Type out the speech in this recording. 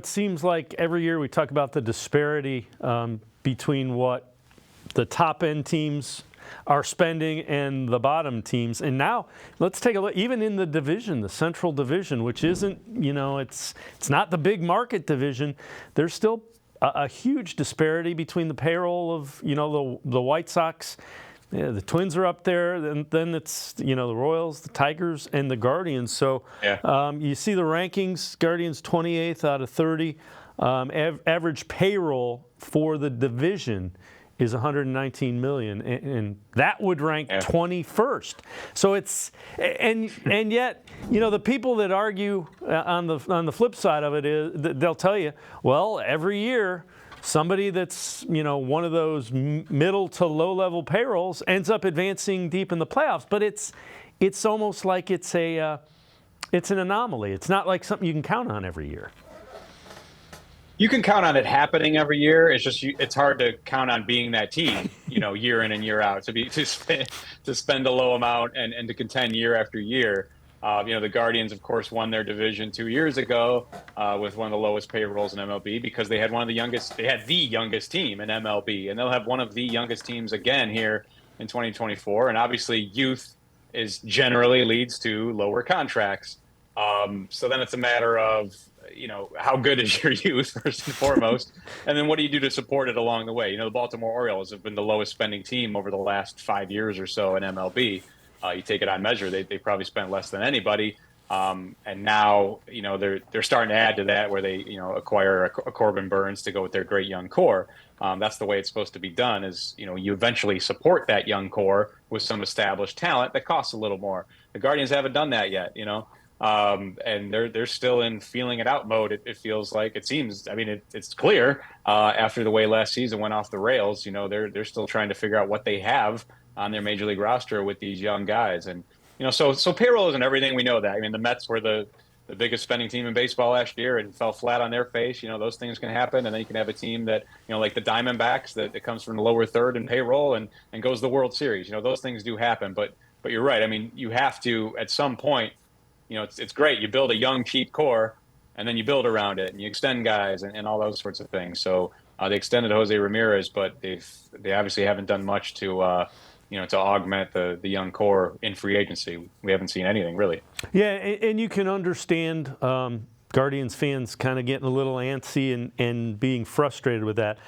It seems like every year we talk about the disparity between what the top-end teams are spending and the bottom teams. And now let's take a look, even in the division, the Central Division, which isn't, it's not the big market division. There's still a huge disparity between the payroll of, the White Sox. Yeah, the Twins are up there, and then it's, the Royals, the Tigers, and the Guardians. So you see the rankings, Guardians 28th out of 30. Average payroll for the division is $119 million, and that would rank 21st. So it's, and yet, the people that argue on the flip side of it is, they'll tell you, well, every year, somebody that's, one of those middle to low level payrolls ends up advancing deep in the playoffs. But it's almost like it's an anomaly. It's not like something you can count on every year. You can count on it happening every year. It's just it's hard to count on being that team, year in and year out, to spend a low amount and to contend year after year. The Guardians, of course, won their division 2 years ago with one of the lowest payrolls in MLB because they had the youngest team in MLB, and they'll have one of the youngest teams again here in 2024. And obviously, youth generally leads to lower contracts. So then it's a matter of, how good is your youth first and foremost, and then what do you do to support it along the way? The Baltimore Orioles have been the lowest spending team over the last 5 years or so in MLB. You take it on measure, they probably spent less than anybody. And now, they're starting to add to that where they, acquire a Corbin Burns to go with their great young core. That's the way it's supposed to be done is, you eventually support that young core with some established talent that costs a little more. The Guardians haven't done that yet, and they're still in feeling it out mode. It feels like, it seems, it's clear after the way last season went off the rails, they're still trying to figure out what they have on their major league roster with these young guys. And, so payroll isn't everything. We know that. The Mets were the biggest spending team in baseball last year and fell flat on their face. Those things can happen. And then you can have a team that, like the Diamondbacks, that comes from the lower third in payroll and goes to the World Series. Those things do happen. But you're right. You have to, at some point, it's great. You build a young, cheap core, and then you build around it, and you extend guys and all those sorts of things. So they extended Jose Ramirez, but they obviously haven't done much to augment the young core in free agency. We haven't seen anything really. Yeah, and you can understand Guardians fans kind of getting a little antsy and being frustrated with that.